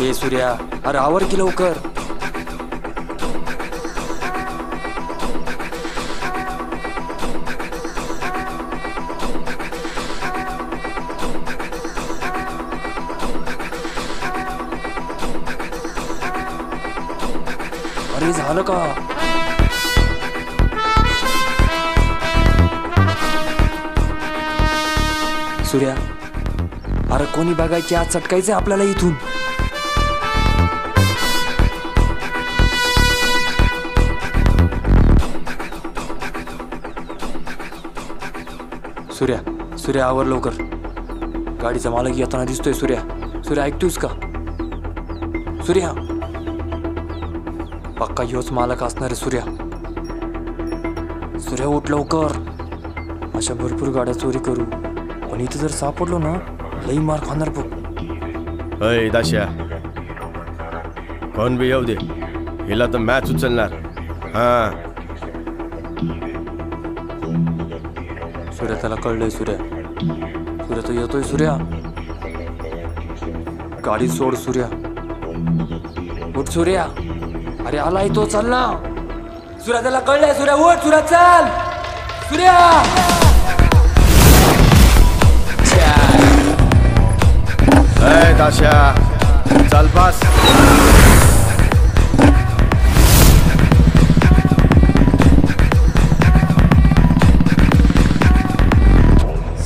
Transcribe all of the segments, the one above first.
ए सूर्या, अरे आवर की लवकर. अरे झालं का? सूर्या, अरे कोणी बघायची, आज चटकायचं आपल्याला इथून. सूर्या, सूर्या आवर लवकर. गाडीचा मालक येताना दिसतोय. सूर्या, सूर्या ऐकतोयस का? सूर्या, पक्का ह्योच मालक असणार आहे. सूर्या, सूर्या उठ लवकर. अशा भरपूर गाड्या चोरी करू, पण इथे जर सापडलो ना, लई मार खाणार बघ. अय दाश्या, कोण बी येऊ दे, हिला तर मॅच उचलणार. हा सूर्या, त्याला कळलंय. सूर्या, सूर्या तो येतोय. सूर्या, गाडी सोड. सूर्या उठ. सूर्या, अरे आलाय तो, चल ना. सूर्या, त्याला कळलंय. सूर्या उठ. सूर्या चल. सूर्या, अय दाश्या, चल पास.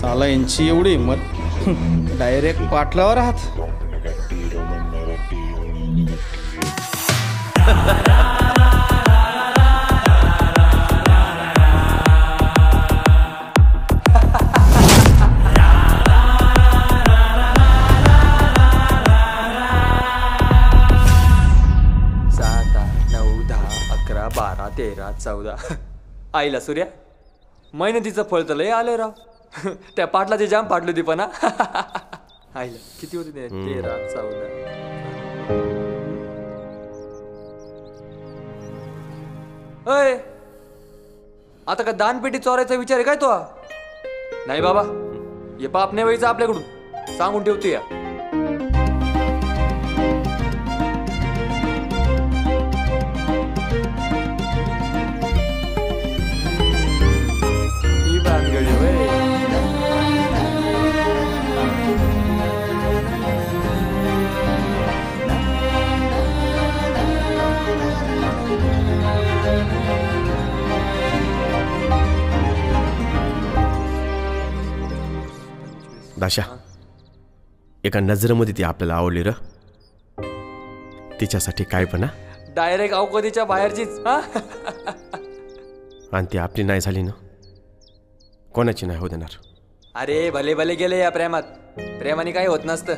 साला यांची एवढी हिंमत, डायरेक्ट पाटलावर आहात. बारा 13 14. आईला सूर्या, मेहनतीचं फळ तर लय आलंय राव. त्या पाटलाचे जाम पाटली होती पण. आईला किती होती? 13 14. अय, आता का दानपेटी चोरायचा विचार आहे काय तो? नाही बाबा, हे पाप नाही व्हायचं आपल्याकडून, सांगून ठेवतो या. दाशा, एका नजरेमध्ये ती आपल्याला आवडली र. तिच्यासाठी काय पण. डायरेक्ट अवकतीच्या बाहेरचीच. आणि ती आपली नाही झाली ना, कोणाची नाही हो देणार. अरे भले भले गेले या प्रेमात. प्रेमाने काही होत नसतं.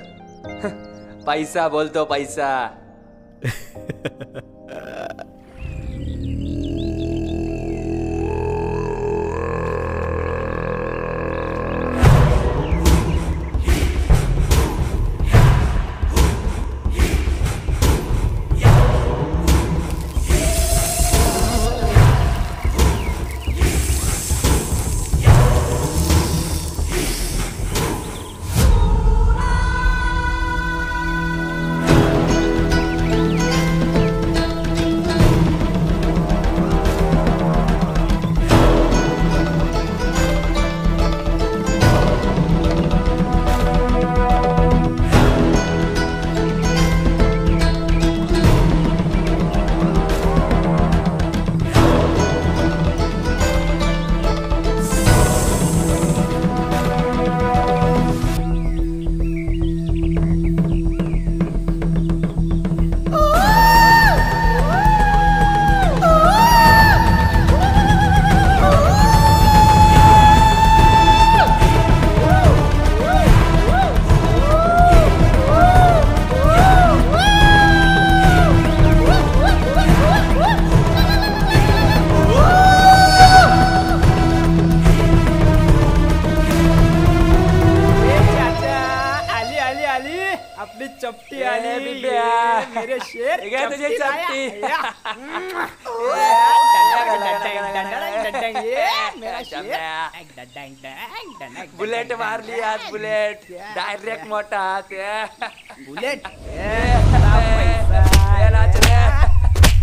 पैसा बोलतो, पैसा. चपटी आली मेरे शेर बुलेट मारली आज बुलेट डायरेक्ट मोठा बुलेट पैसा.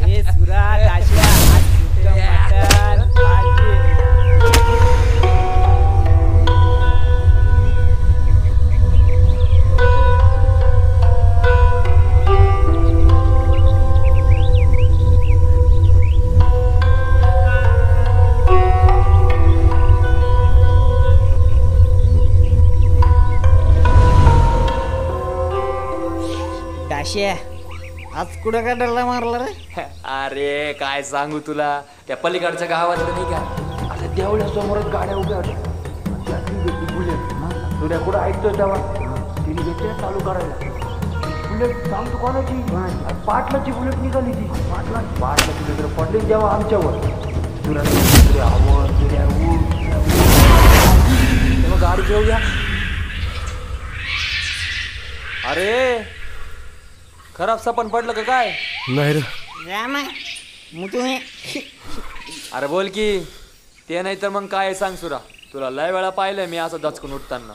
ए सुरा दाशा आज कुठं मटण पार्टी. दाशा आज कुठं का डल्ला मारला रे? अरे काय सांगू तुला, त्या पलीकडच्या गावातलं नाही का, आता देवळ्या समोरच गाड्या उभ्या होत्या. त्यातली घेतली बुलेट. तुला कुठं ऐकतोय तेव्हा तिने घेतली चालू करायला. बुलेट सांगतो कोणाची, पाटलाची बुलेट निघाली ती. पाटलाची बुलेट पडली तेव्हा आमच्यावर. तुला आवाज तेव्हा गाडी घेऊया. अरे खराब सपन पडलं का काय? नाही रे. मग तुम्ही अरे बोल की, ते नाही तर मग काय सांग सुरा, तुला लय वेळा पाहिलंय मी असं दचकून उठताना.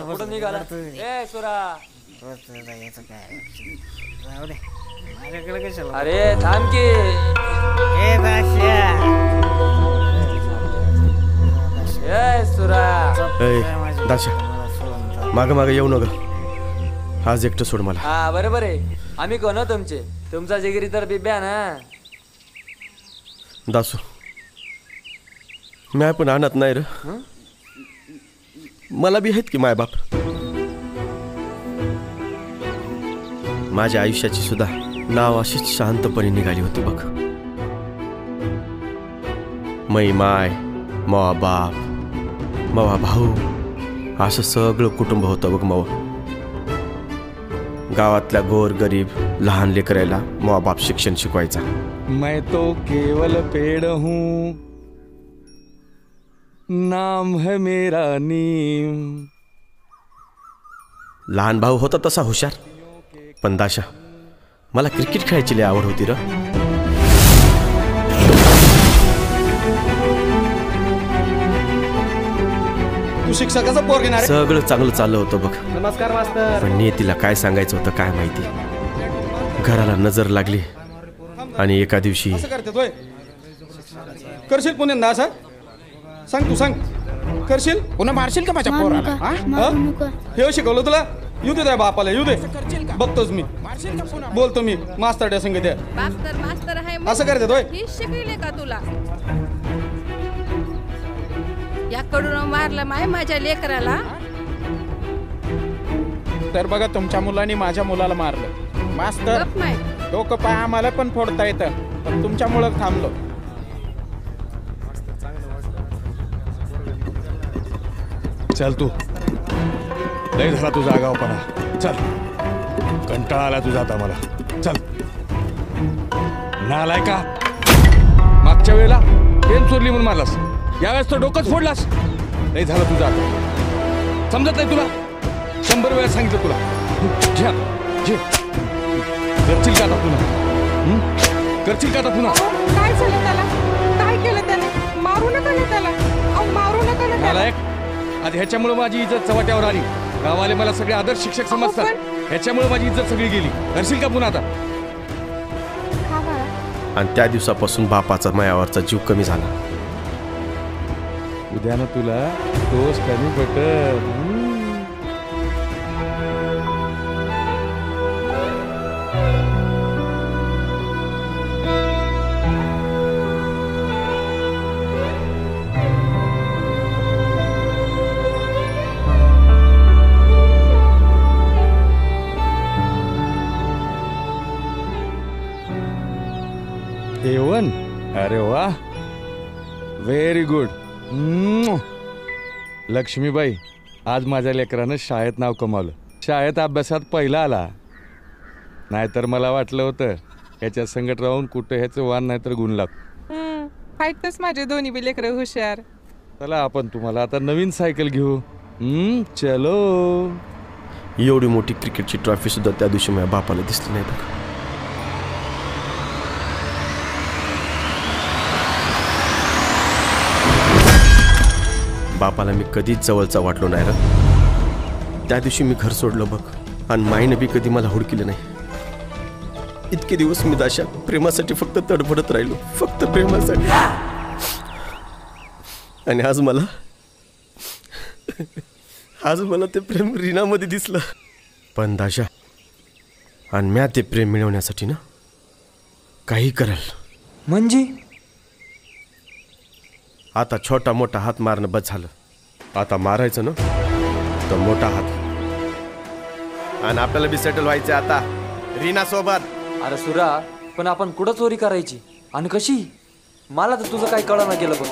कुठं निघाला ए सुरा? अरे थांब की. ए सुरा, ए दाशा, माग माग येऊ नका. आज एकटं सोड मला. हा बरोबर आहे. आम्ही कोण हो तुमचे? तुमचा जिगरी तर बिब्या ना. दासू, मी पण आणत नाही रे. मला बी आहेत की मायबाप. माझ्या आयुष्याची सुद्धा नाव अशीच शांतपणे निघाली होती बघ. मै माय, मवा बाप, मवा भाऊ, असं सगळं कुटुंब होतं बघ मवा. गावातल्या गोर गरीब लहान लेकरायला मवा बाप शिक्षण शिकवायचा. मैं तो केवल पेड़ हूँ, नाम है मेरा नीम. लहान भाऊ होता तसा हुशार, पण दाशा मला क्रिकेट खेळायची लय आवड होती र. तू शिक्षकाचं पोर घेणार? सगळं चांगलं चाललं होतं बघ. नमस्कार मास्तर. पण नियतीला काय सांगायचं होतं काय माहिती. घराला नजर लागली आणि एका दिवशी असं करते तोय. करशील पुण्यांदा असं? सांग तू सांग. करशील? पुन्हा मारशील का माझ्या पोराला? हे शिकवलं तुला? येऊ दे त्या बापाला, येऊ दे. बघतोच मी, बोलतो मी मास्तर संग द्या. मास्तर आहे असं करते तोय. ही शिकविले का तुला? याकडून मारलं माय माझ्या लेकराला. तर बघा तुमच्या मुलांनी माझ्या मुलाला मारलं. मास्तर गप माय. डोकं पाय आम्हाला पण फोडता येतं, पण तुमच्यामुळं थांबलो. चल तू, लय झाला तुझा आगावपणा. चल, कंटाळा आला तुझा आता मला. चल. नालाय का, मागच्या वेळेला पेन चोरली म्हणून मारलास, यावेळेस तर डोकंच फोडलास. लय झालं तुझा आता. समजत नाही तुला? 100 वेळा सांगितलं तुला. घे घे. करशील का आता पुन्हा? करशील का आता पुन्हा? काय झालं त्याला? काय केलं त्याने? मारू नका ना त्याला. मारू नका ना त्याला. आज ह्याच्यामुळे माझी इज्जत चव्हाट्यावर आली. गावाले मला सगळे आदर्श शिक्षक समजतात. ह्याच्यामुळे माझी इज्जत सगळी गेली. करशील का पुन्हा आता? आणि त्या दिवसापासून बापाचा मायावरचा जीव कमी झाला. उद्यानं तुला तोच कमी पटत. A1? अरे वा, व्हेरी गुड. लक्ष्मीबाई, आज माझ्या लेकरानं शाळेत नाव कमावलं. शाळेत अभ्यासात पहिला आला. नाहीतर मला वाटलं होतं ह्याच्या संकट राहून कुठं ह्याचं वाण नाहीतर गुण लाग. फाईटच माझे दोन्ही बी लेकरं हुशार. चला आपण तुम्हाला आता नवीन सायकल घेऊ. चलो. एवढी मोठी क्रिकेटची ट्रॉफी सुद्धा त्या दिवशी माझ्या बापाला दिसली नाही बघ. बापाला मी कधीच जवळचा वाटलो नाही रे. त्या दिवशी मी घर सोडलं बघ. आणि माईनं बी कधी मला हुडकिलं नाही. इतके दिवस मी दाशा प्रेमासाठी फक्त तडफडत राहिलो, फक्त प्रेमासाठी. आणि आज मला ते प्रेम रीनामध्ये दिसलं. पण दाशा, आणि म्या ते प्रेम मिळवण्यासाठी ना काही करल. म्हणजे आता छोटा मोठा हात मारणं बस झालं. आता मारायचं ना तर मोठा हात. आणि आपल्याला बी सेटल व्हायचं आता रीना सोबत. अरे सुरा, पण आपण कुठं चोरी करायची आणि कशी? मला तर तुझं काही कळना गेलं बघ.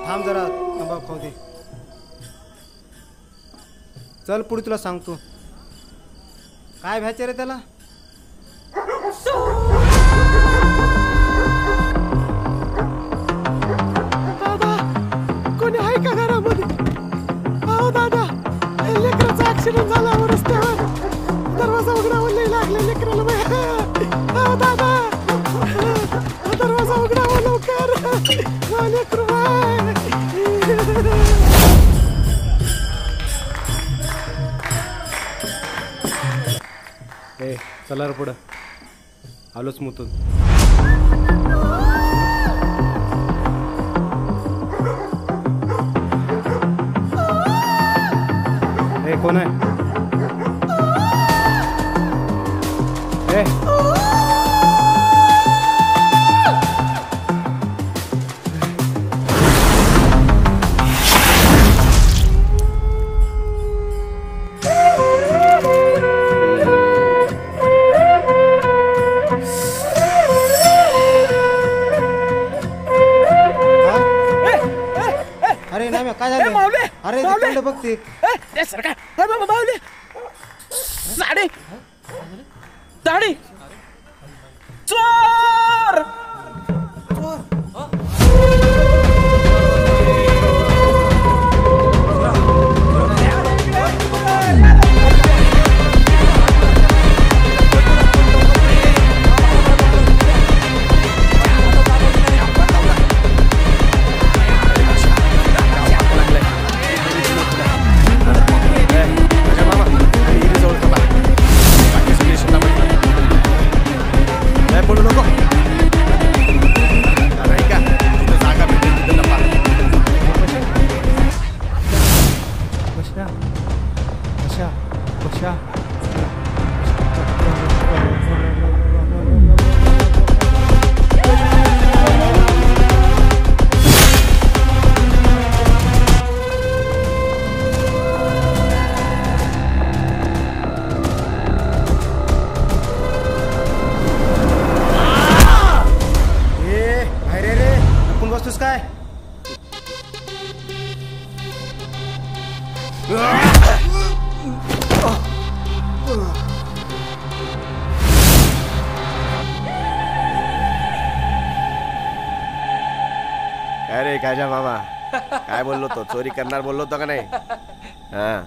थांब जरा, तंबाखू खाऊ दे. चल पुढे तुला सांगतो काय भ्यायचं रे त्याला. दादा, कोणी आहे का घरामध्ये? अहो दादा, लेकराचा ऍक्सिडेंट झाला रस्त्यावर. दरवाजा उघडावं लई लागले लेकराला. अहो दादा, दरवाजा उघडावं लवकर. लेकरू ए चला रे पुढं, आलोच मुतून. ए कोण आहे? ए अरे नाही काय झालं? अरे तिकडे बघते. साडी साडी चोर. काय रे काजा मामा काय बोललो तो? चोरी करणार बोललो होतो का नाही? हा